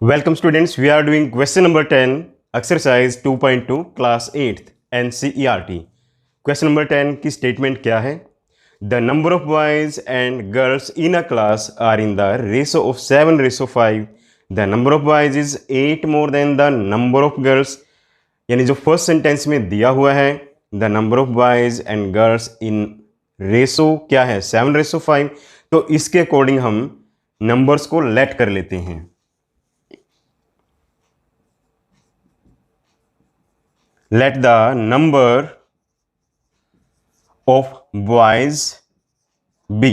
Welcome students, we are doing question number 10, exercise 2.2, class 8th NCERT. Question number 10 की statement क्या है? The number of boys and girls in a class are in the ratio of 7:5. The number of boys is 8 more than the number of girls. यानी जो first sentence में दिया हुआ है the number of boys and girls in ratio क्या है 7:5. तो इसके अकॉर्डिंग हम नंबर्स को लेट कर लेते हैं. Let the number of boys be.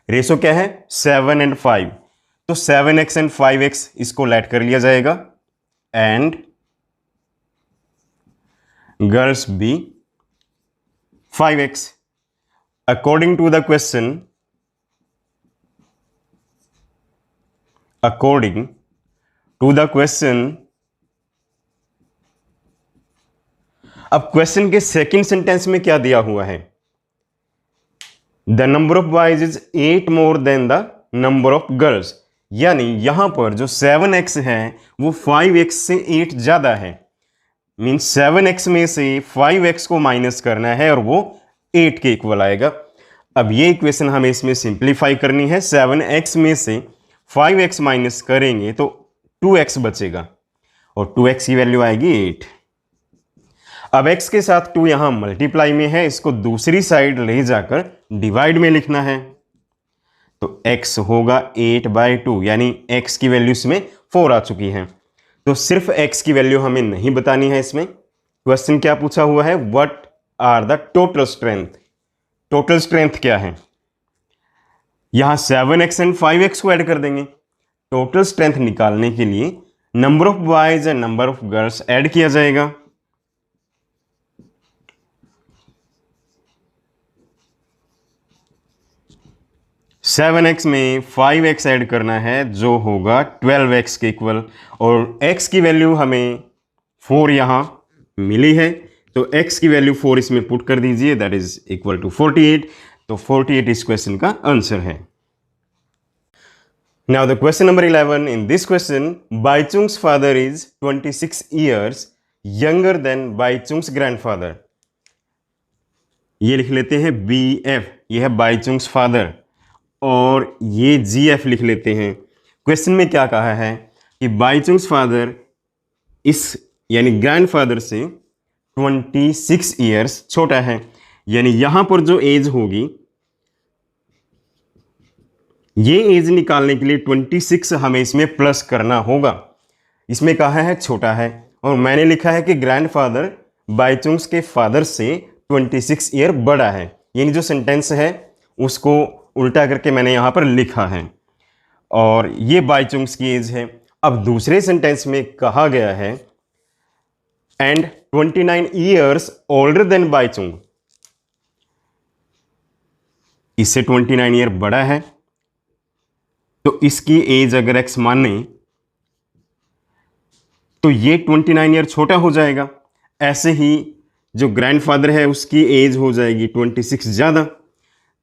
Ratio क्या है 7 and 5. तो 7x and 5x इसको लेट कर लिया जाएगा and girls be 5x. According to the question, अब क्वेश्चन के सेकंड सेंटेंस में क्या दिया हुआ है? The number of boys is 8 more than the number of girls. यानी यहां पर जो 7x है वो 5x से 8 ज्यादा है. मीन्स 7x में से 5x को माइनस करना है और वो 8 के इक्वल आएगा. अब ये इक्वेशन हमें इसमें सिंप्लीफाई करनी है. 7x में से 5x माइनस करेंगे तो 2x बचेगा और 2x की वैल्यू आएगी 8. अब x के साथ 2 यहां मल्टीप्लाई में है, इसको दूसरी साइड ले जाकर डिवाइड में लिखना है. तो x होगा 8/2 यानी x की वैल्यू इसमें 4 आ चुकी है. तो सिर्फ x की वैल्यू हमें नहीं बतानी है. इसमें क्वेश्चन क्या पूछा हुआ है? What are the total strength. Total strength क्या है? यहां 7x एंड 5x को ऐड कर देंगे. टोटल स्ट्रेंथ निकालने के लिए number of boys and number of girls add किया जाएगा. 7x में 5x ऐड करना है जो होगा 12x के इक्वल, और x की वैल्यू हमें 4 यहां मिली है तो x की वैल्यू 4 इसमें पुट कर दीजिए, दैट इज इक्वल टू 48. तो 48 इस क्वेश्चन का आंसर है. Now the question number 11. In this question Baichung's father is 26 years younger than Baichung's grandfather. ये लिख लेते हैं BF, ये है बाईचुंग्स फादर, और ये GF लिख लेते हैं. क्वेश्चन में क्या कहा है कि बाईचुंग्स फादर इस यानी ग्रैंडफादर से 26 years छोटा है. यानी यहां पर जो एज होगी, ये एज निकालने के लिए 26 हमें इसमें प्लस करना होगा. इसमें कहा है छोटा है, और मैंने लिखा है कि ग्रैंडफादर बाईचुंग्स के फादर से 26 year बड़ा है. यानी जो सेंटेंस है उसको उल्टा करके मैंने यहां पर लिखा है, और ये बाईचुंग्स की एज है. अब दूसरे सेंटेंस में कहा गया है and 29 years older than Bhaichung. इससे 29 year बड़ा है, तो इसकी एज अगर x माने तो ये 29 year छोटा हो जाएगा. ऐसे ही जो ग्रैंडफादर है उसकी एज हो जाएगी 26 ज्यादा.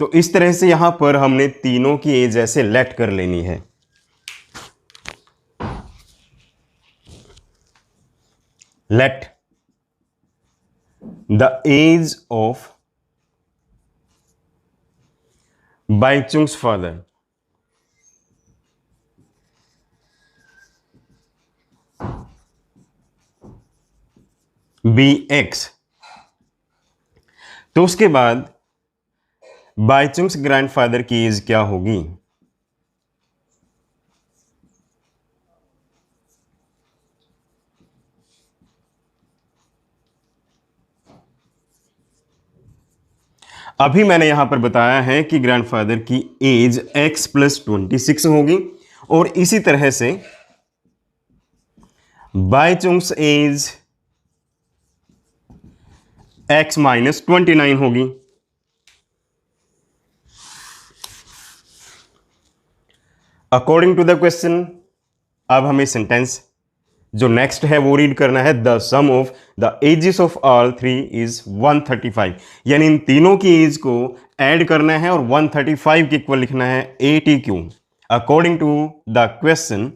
तो इस तरह से यहां पर हमने तीनों की एज ऐसे लेट कर लेनी है. Let the age of Baichung's father be x. तो उसके बाद बाईचुंग्स ग्रैंडफादर की एज क्या होगी? अभी मैंने यहां पर बताया है कि ग्रैंडफादर की एज x + 26 होगी, और इसी तरह से बाईचुंग्स एज x - 29 होगी. अकॉर्डिंग टू द क्वेश्चन, अब हमें सेंटेंस जो नेक्स्ट है वो रीड करना है. The sum of the ages of all 3 is 135. यानी इन तीनों की एज को ऐड करना है और 135 के इक्वल लिखना है ATQ. According to the question,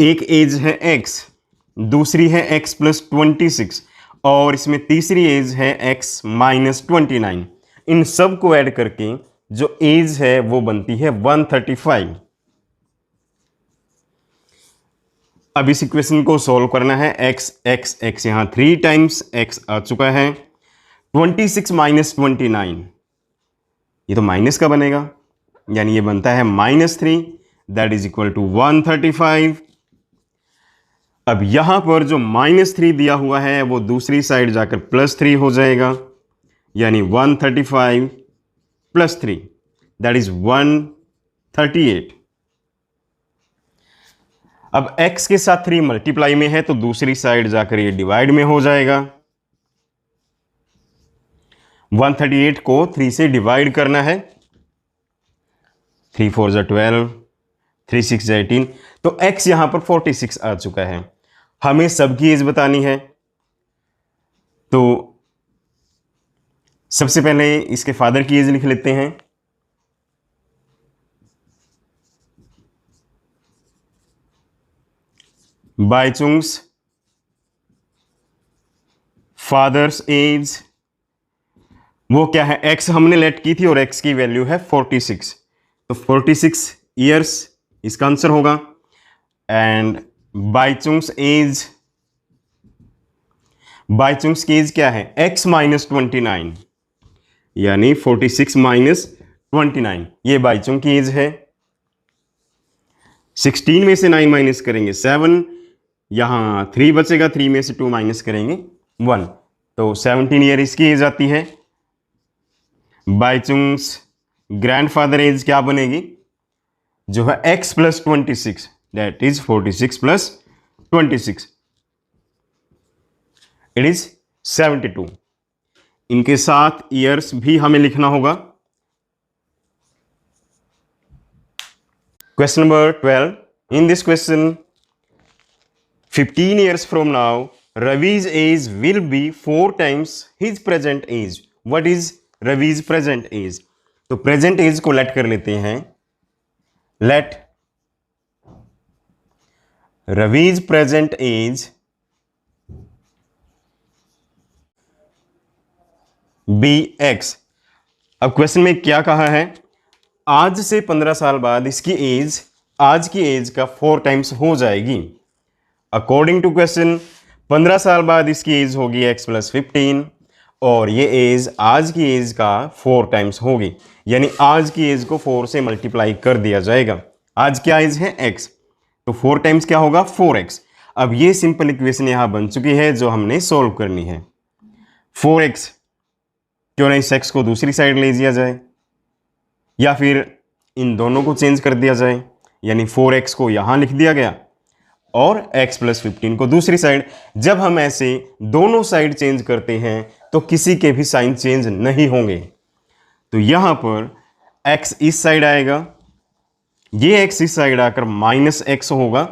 एक एज है x, दूसरी है x प्लस 26 और इसमें तीसरी एज है x माइनस 29। इन सब को ऐड करके जो एज है वो बनती है 135। अब इस इक्वेशन को सॉल्व करना है। x x x यहां 3 टाइम्स x आ चुका है। 26 माइनस 29, ये तो माइनस का बनेगा, यानी ये बनता है -3, दैट इज इक्वल टू 135। अब यहां पर जो -3 दिया हुआ है वो दूसरी साइड जाकर +3 हो जाएगा, यानी 135 + 3 दैट इज 138। अब x के साथ 3 मल्टीप्लाई में है तो दूसरी साइड जाकर ये डिवाइड में हो जाएगा। 138 को 3 से डिवाइड करना है। 3 4 = 12, 3 6 = 18, तो x यहां पर 46 आ चुका है। हमें सबकी एज बतानी है, तो सबसे पहले इसके फादर की एज लिख लेते हैं। बाइचुंग्स फादर्स एज वो क्या है, x हमने लेट की थी और x की वैल्यू है 46, तो 46 ईयर्स इसका आंसर होगा। एंड बाइचुंग्स की एज क्या है, x माइनस 29, यानी 46 माइनस 29, ये बाइचुंग की एज है। 16 में से 9 माइनस करेंगे 7, यहां 3 बचेगा, 3 में से 2 माइनस करेंगे 1, तो 17 ईयर इसकी एज आती है। बाइचुंग्स ग्रैंडफादर एज क्या बनेगी, जो है x plus 26, that is 46 plus 26, it is 72। इनके साथ ईयर्स भी हमें लिखना होगा। Question number 12, in this question 15 years from now Ravi's age will be 4 times his present age. What is Ravi's present age? तो प्रेजेंट एज को let कर लेते हैं। Let Ravi's present age be x। अब क्वेश्चन में क्या कहा है, आज से 15 साल बाद इसकी एज आज की एज का 4 टाइम्स हो जाएगी। अकॉर्डिंग टू क्वेश्चन 15 साल बाद इसकी एज होगी x प्लस 15 और ये एज आज की एज का 4 टाइम्स होगी, यानी आज की एज को 4 से मल्टीप्लाई कर दिया जाएगा। आज क्या एज है x, तो 4 टाइम्स क्या होगा 4x। अब ये सिंपल इक्वेशन यहां बन चुकी है जो हमने सॉल्व करनी है। 4x, क्यों ना इस x को दूसरी साइड ले दिया जाए या फिर इन दोनों को चेंज कर दिया जाए, यानी 4x को यहां लिख दिया गया और x प्लस 15 को दूसरी साइड। जब हम ऐसे दोनों साइड चेंज करते हैं तो किसी के भी साइन चेंज नहीं होंगे, तो यहां पर x इस साइड आएगा, ये x इस साइड आकर -x होगा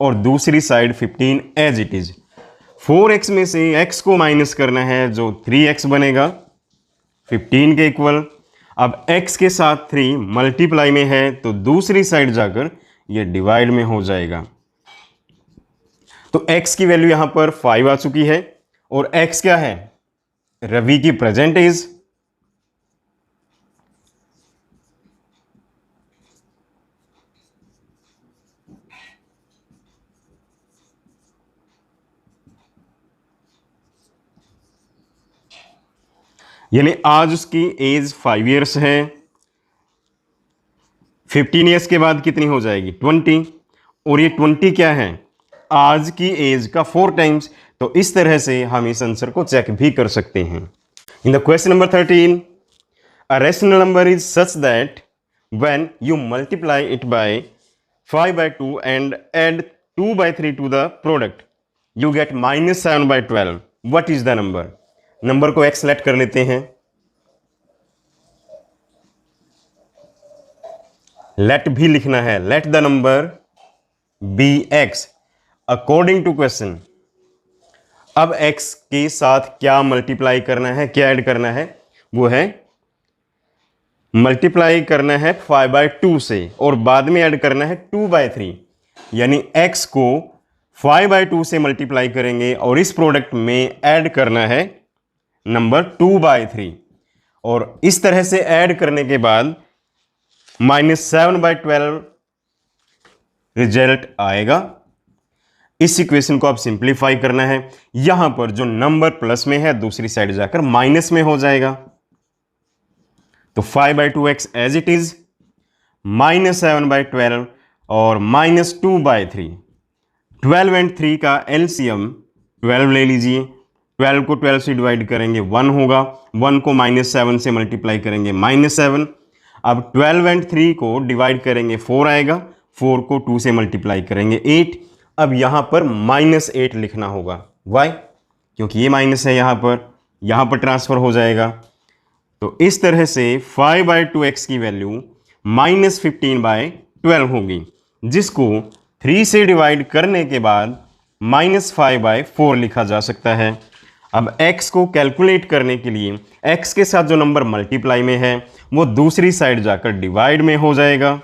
और दूसरी side 15 as it is. 4x में से x को माइनस करना है जो 3x बनेगा 15 के इक्वल। अब x के साथ 3 मल्टीप्लाई में है तो दूसरी साइड जाकर ये डिवाइड में हो जाएगा, तो x की वैल्यू यहां पर 5 आ चुकी है और x क्या है, रवि की प्रेजेंट एज। यानी आज उसकी एज 5 इयर्स है। 15 इयर्स के बाद कितनी हो जाएगी 20, और ये 20 क्या है, आज की एज का 4 टाइम्स। तो इस तरह से हम इस आंसर को चेक भी कर सकते हैं। In the question number 13, a rational number is such that when you multiply it by 5/2 and add 2/3 to the product you get -7/12। What is the number. Number को x लेट कर लेते हैं। Let भी लिखना है, let the number be x according to question. अब x के साथ क्या मल्टीप्लाई करना है, क्या ऐड करना है, वो है मल्टीप्लाई करना है 5/2 से और बाद में ऐड करना है 2/3। यानी x को 5/2 से मल्टीप्लाई करेंगे और इस प्रोडक्ट में ऐड करना है नंबर 2/3, और इस तरह से ऐड करने के बाद -7/12 रिजल्ट आएगा। इस इक्वेशन को आप सिंप्लीफाई करना है, यहां पर जो नंबर प्लस में है दूसरी साइड जाकर माइनस में हो जाएगा। तो 5/2x एज इट इज, -7/12 और -2/3। 12 और 3 का एलसीएम 12 ले लीजिए। 12 को 12 से डिवाइड करेंगे 1 होगा, 1 को -7 से मल्टीप्लाई करेंगे -7। अब 12 और 3 को डिवाइड करेंगे 4 आएगा, 4 को 2 से मल्टीप्लाई करेंगे 8। अब यहां पर -8 लिखना होगा। वाई? क्योंकि ये माइनस है, यहां पर ट्रांसफर हो जाएगा। तो इस तरह से 5/2x की वैल्यू -15/12 होगी, जिसको 3 से डिवाइड करने के बाद -5/4 लिखा जा सकता है। अब x को कैलकुलेट करने के लिए x के साथ जो नंबर मल्टीप्लाई में है वो दूसरी साइड जाकर डिवाइड में हो जाएगा,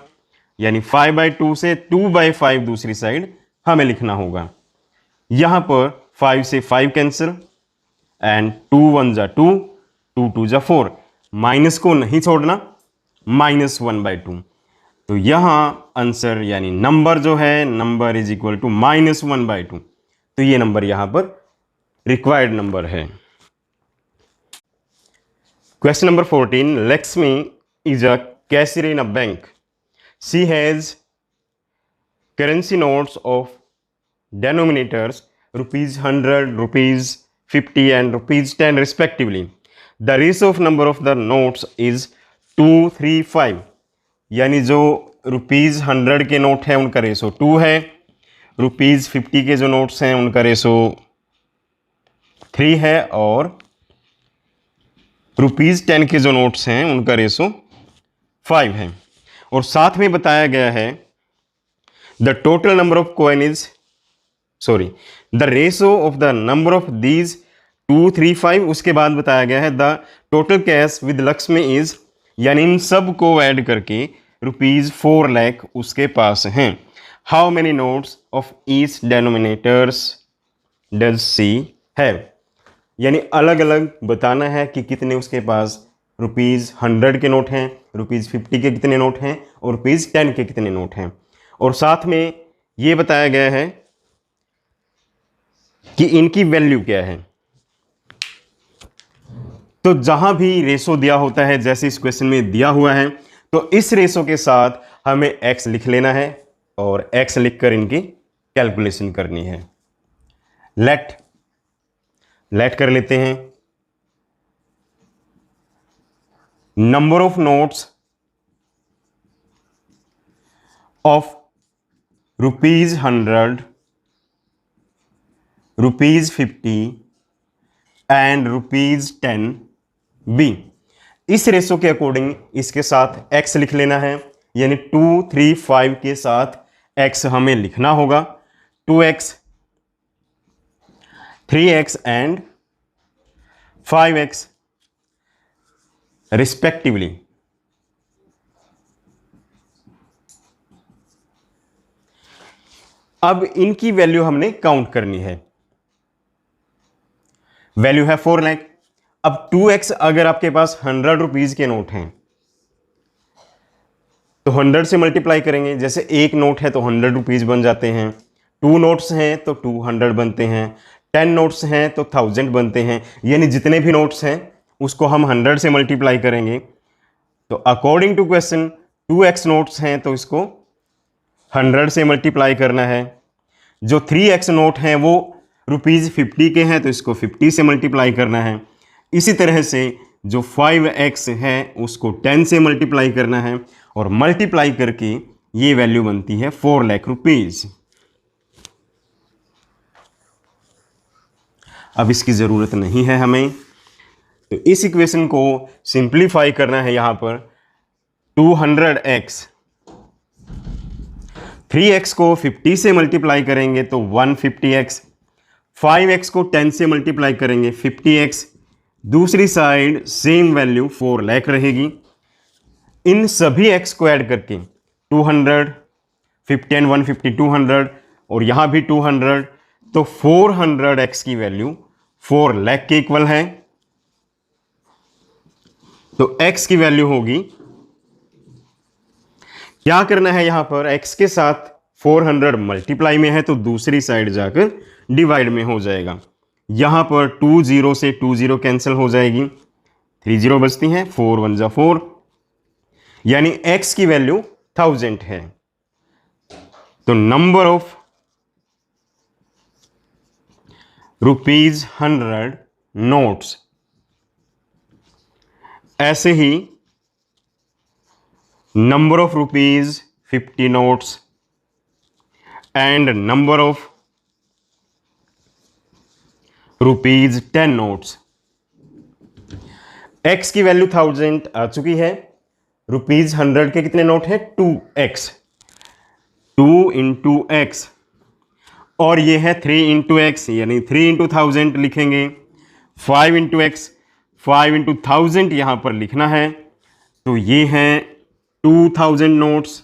यानी 5/2 से 2/5 दूसरी साइड हमें लिखना होगा। यहां पर 5 से 5 कैंसिल एंड 2 1 जा 2, 2 2 जा 4, माइनस को नहीं छोड़ना, -1/2। तो यहां आंसर यानी नंबर जो है, नंबर इज इक्वल टू -1/2। तो ये नंबर यहां पर रिक्वायर्ड नंबर है। Question number 14, Lakshmi is a cashier in a bank. She has currency notes of denominators ₹100, ₹50 and ₹10 respectively. The ratio of number of the notes is 2:3:5। यानी जो ₹100 के note है उनका रेशो 2 है, ₹50 के जो नोट्स हैं उनका रेशो 3 है, और ₹10 के जो नोट्स हैं उनका रेशो 5 है। और साथ में बताया गया है the total number of coin is the ratio of the number of these 2 3 5। उसके बाद बताया गया है the total cash with Lakshmi is, यानी इन सब को ऐड करके ₹4 लाख उसके पास हैं। How many notes of each denominators does she have, यानी अलग अलग बताना है कि कितने उसके पास ₹100 के नोट हैं, ₹50 के कितने नोट हैं और ₹10 के कितने नोट हैं। और साथ में ये बताया गया है कि इनकी वैल्यू क्या है। तो जहां भी रेशो दिया होता है, जैसे इस क्वेश्चन में दिया हुआ है, तो इस रेशो के साथ हमें x लिख लेना है और x लिखकर इनकी कैलकुलेशन करनी है। लेट कर लेते हैं। Number of notes of ₹100, ₹50 and ₹10 be. इस रेशो के अकॉर्डिंग इसके साथ x लिख लेना है, यानी 2 3 5 के साथ x हमें लिखना होगा, 2x 3x and 5x respectively. अब इनकी वैल्यू हमने काउंट करनी है। वैल्यू है 4 लाख। अब 2x अगर आपके पास ₹100 के नोट हैं तो 100 से मल्टीप्लाई करेंगे। जैसे एक नोट है तो ₹100 बन जाते हैं, 2 नोट्स हैं तो 200 बनते हैं, 10 नोट्स हैं तो 1000 बनते हैं। यानी जितने भी नोट्स हैं उसको हम 100 से मल्टीप्लाई करेंगे। तो according to question 2x notes हैं तो इसको 100 से मल्टीप्लाई करना है। जो 3x नोट हैं वो ₹50 के हैं तो इसको 50 से मल्टीप्लाई करना है। इसी तरह से जो 5x है उसको 10 से मल्टीप्लाई करना है, और मल्टीप्लाई करके ये वैल्यू बनती है 4 लाख रुपीज। अब इसकी ज़रूरत नहीं है हमें, तो इस इक्वेशन को सिंप्लीफाई करना है। यहाँ पर 200x, 3x को 50 से मल्टीप्लाई करेंगे तो 150x, 5x को 10 से मल्टीप्लाई करेंगे 50x, दूसरी साइड सेम वैल्यू 4 लाख रहेगी। इन सभी x को ऐड करके 200, 50 एंड 150 200 और यहाँ भी 200, तो 400x की वैल्यू 4 लाख के इक्वल है। तो x की वैल्यू होगी, क्या करना है यहां पर, x के साथ 400 मल्टीप्लाई में है तो दूसरी साइड जाकर डिवाइड में हो जाएगा। यहां पर 2 0 से 2 0 कैंसिल हो जाएगी, 3 0 बचती हैं, 4 1 जा 4, यानी x की वैल्यू 1000 है। तो नंबर ऑफ ₹100 नोट्स, ऐसे ही number of ₹50 notes and number of ₹10 notes. x की वैल्यू 1000 आ चुकी है, ₹100 के कितने नोट है, 2x, 2 इंटू एक्स, और ये है 3 इंटू एक्स, यानी 3 इंटू 1000 लिखेंगे, 5 इंटू एक्स, 5 इंटू 1000 यहां पर लिखना है। तो ये है 2000 नोट्स,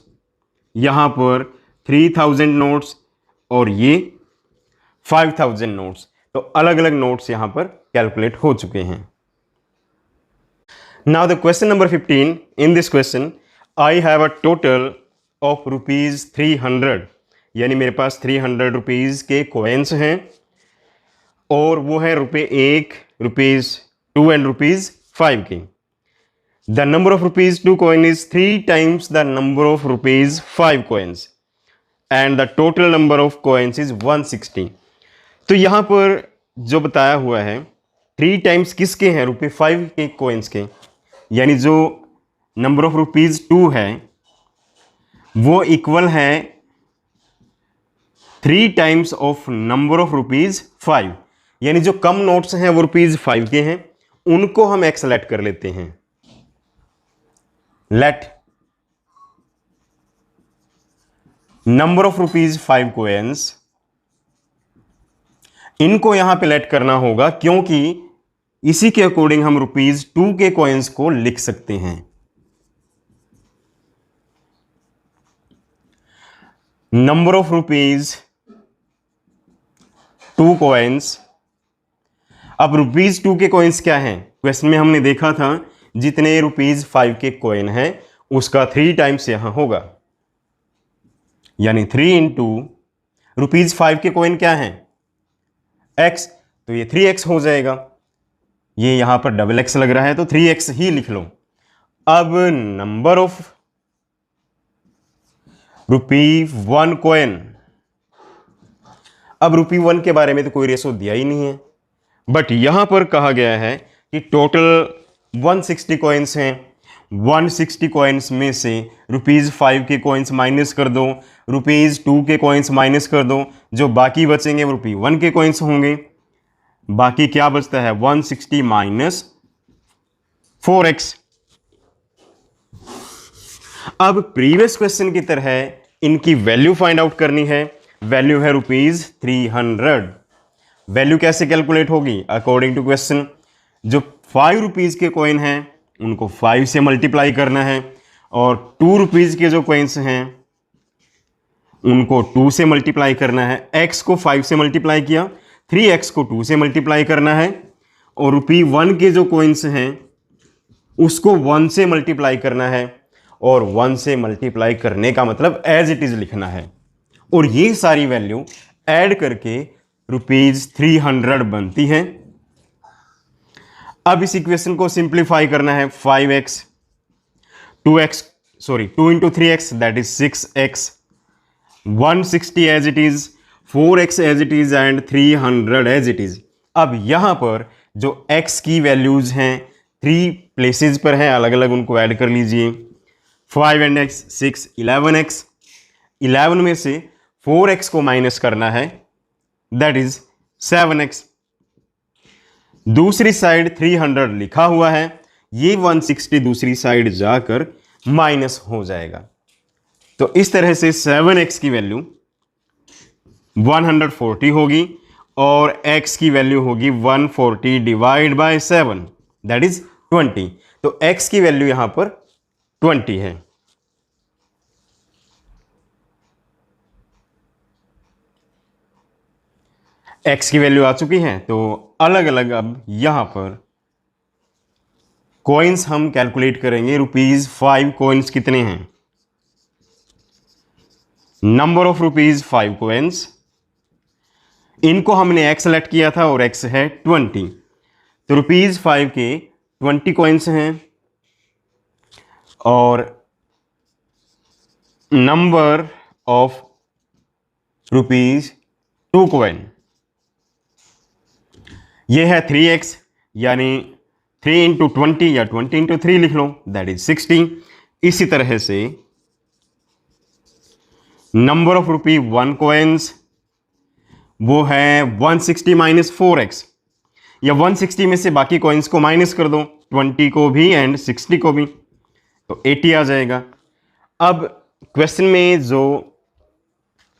यहां पर 3000 नोट्स और ये 5000 नोट्स। तो अलग अलग नोट्स यहां पर कैलकुलेट हो चुके हैं। Now the question number 15, in this question I have a total of ₹300, यानी मेरे पास 300 रुपीज के कॉइन्स हैं और वो है ₹1, ₹2 एंड ₹5 के। The number of ₹2 coin is 3 times the number of ₹5 coins and the total number of coins is 160। तो यहां पर जो बताया हुआ है 3 टाइम्स किसके हैं, ₹5 के कॉइन्स के, यानी जो नंबर ऑफ ₹2 है वो इक्वल है 3 टाइम्स ऑफ नंबर ऑफ ₹5, यानी जो कम नोट्स हैं वो ₹5 के हैं, उनको हम एक्स लेट कर लेते हैं। लेट नंबर ऑफ ₹5 कॉइन्स, इनको यहां पे लेट करना होगा क्योंकि इसी के अकॉर्डिंग हम ₹2 के कॉइन्स को लिख सकते हैं। नंबर ऑफ ₹2 कॉइन्स, अब ₹2 के कॉइन्स क्या हैं, क्वेश्चन में हमने देखा था जितने ₹5 के कॉइन हैं उसका 3 टाइम्स यहां होगा, यानी 3 इंटू ₹5 के कॉइन क्या हैं, x, तो ये 3x हो जाएगा। ये यहां पर डबल x लग रहा है तो 3x ही लिख लो। अब नंबर ऑफ ₹1 कॉइन, अब ₹1 के बारे में तो कोई रेशो दिया ही नहीं है, बट यहां पर कहा गया है कि टोटल 160 कॉइन्स हैं, 160 कॉइन्स में से ₹5 के कॉइन्स माइनस कर दो, ₹2 के कॉइन्स माइनस कर दो, जो बाकी बचेंगे वो ₹1 के कॉइन्स होंगे। बाकी क्या बचता है, 160 माइनस 4x। अब प्रीवियस क्वेश्चन की तरह इनकी वैल्यू फाइंड आउट करनी है। वैल्यू है ₹300। वैल्यू कैसे कैलकुलेट होगी, अकॉर्डिंग टू क्वेश्चन, जो ₹5 के कॉइन हैं उनको 5 से मल्टीप्लाई करना है और ₹2 के जो कॉइन्स हैं उनको 2 से मल्टीप्लाई करना है। x को 5 से मल्टीप्लाई किया, 3x को 2 से मल्टीप्लाई करना है और ₹1 के जो कॉइन्स हैं उसको 1 से मल्टीप्लाई करना है और 1 से मल्टीप्लाई करने का एज इट इज लिखना है और ये सारी वैल्यू ऐड करके ₹300 बनती है। अब इस इक्वेशन को सिंप्लीफाई करना है, 5x 2 into 3x that is 6x, 160 as it is, 4x as it is and 300 as it is. अब यहां पर जो x की वैल्यूज हैं 3 प्लेसेस पर हैं, अलग अलग उनको ऐड कर लीजिए। 5 एंड x 6, 11x, 11 में से 4x को माइनस करना है दैट इज 7x। दूसरी साइड 300 लिखा हुआ है, ये 160 दूसरी साइड जाकर माइनस हो जाएगा। तो इस तरह से 7x की वैल्यू 140 होगी और x की वैल्यू होगी 140 डिवाइड बाय 7 दैट इज 20। तो x की वैल्यू यहां पर 20 है। एक्स की वैल्यू आ चुकी है, तो अलग अलग अब यहां पर कॉइन्स हम कैलकुलेट करेंगे। ₹5 कॉइन्स कितने हैं? नंबर ऑफ ₹5 कॉइन्स, इनको हमने एक्स सेलेक्ट किया था और एक्स है 20, तो ₹5 के 20 कॉइन्स हैं और नंबर ऑफ ₹2 कॉइन ये है 3x, यानी 3 इंटू 20 या 20 इंटू 3 लिख लो, दैट इज 60। इसी तरह से नंबर ऑफ ₹1 कॉइन्स वो है 160 माइनस 4x, या 160 में से बाकी कॉइन्स को माइनस कर दो, 20 को भी एंड 60 को भी, तो 80 आ जाएगा। अब क्वेश्चन में जो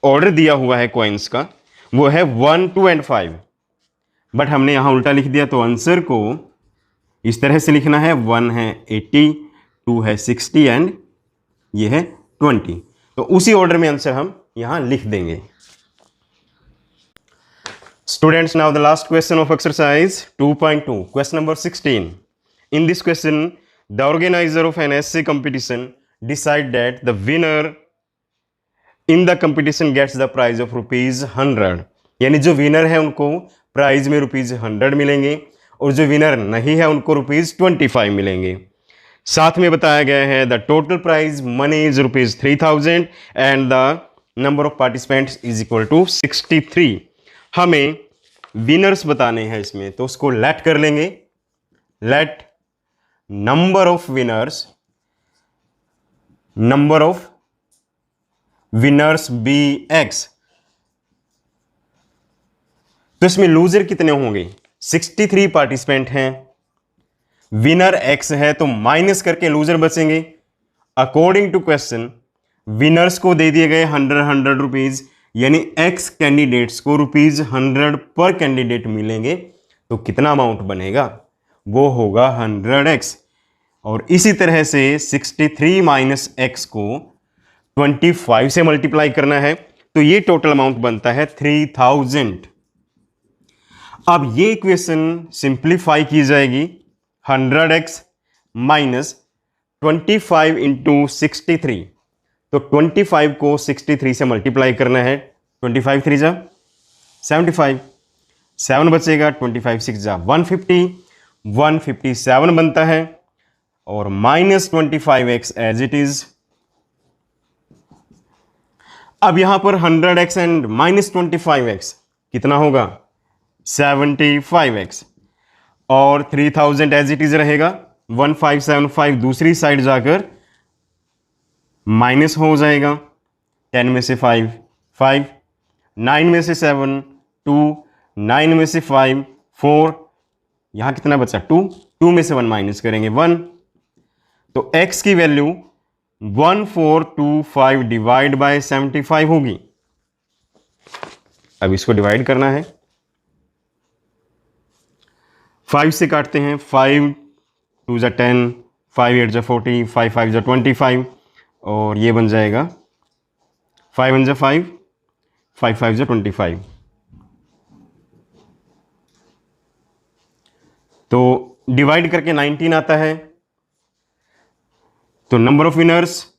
ऑर्डर दिया हुआ है कॉइन्स का वो है 1, 2 एंड 5, बट हमने यहां उल्टा लिख दिया, तो आंसर को इस तरह से लिखना है, 1 है 80, 2 है 60 एंड ये है 20, तो उसी ऑर्डर में आंसर हम यहां लिख देंगे। Students, now the last question of exercise 2.2, question number 16. In this question, the organizer of an essay competition decide that the winner in the competition gets the prize of ₹100, यानी जो winner है उनको prize में ₹100 मिलेंगे और जो winner नहीं है उनको ₹25 मिलेंगे। साथ में बताया गया है the total prize money is ₹3000 and the number of participants is equal to 63। हमें विनर्स बताने हैं इसमें, तो उसको लेट कर लेंगे, let number of winners be x। तो इसमें लूजर कितने होंगे? 63 पार्टिसिपेंट हैं, विनर x है, तो माइनस करके लूजर बचेंगे। अकॉर्डिंग टू क्वेश्चन विनर्स को दे दिए गए 100 रुपीज, यानी x कैंडिडेट्स को ₹100 पर कैंडिडेट मिलेंगे, तो कितना अमाउंट बनेगा? वो होगा 100x। और इसी तरह से 63 माइनस x को 25 से मल्टीप्लाई करना है, तो ये टोटल अमाउंट बनता है 3000। अब ये इक्वेशन सिंप्लीफाई की जाएगी, 100x माइनस 25 इंटू 63, तो 25 को 63 से मल्टीप्लाई करना है, 25 3 जा 75, 7 बचेगा, 25 6 जा 150, 157 बनता है, और minus 25x as it is. अब यहां पर 100x एंड माइनस 25x कितना होगा? 75x, और 3000 एज इट इज रहेगा, 1575 दूसरी साइड जाकर माइनस हो जाएगा, 10 में से 5 5, 9 में से 7 2, 9 में से 5 4, यहां कितना बचा? 2, 2 में से 1 माइनस करेंगे 1, तो x की वैल्यू 1425 डिवाइड बाय 75 होगी। अब इसको डिवाइड करना है, 5 से काटते हैं, 5 2 जा 10, 5 8 जा 40, 5 5 जा 25, और ये बन जाएगा 5 1 जा 5, 5 5 जा 25। तो डिवाइड करके 19 आता है, तो नंबर ऑफ विनर्स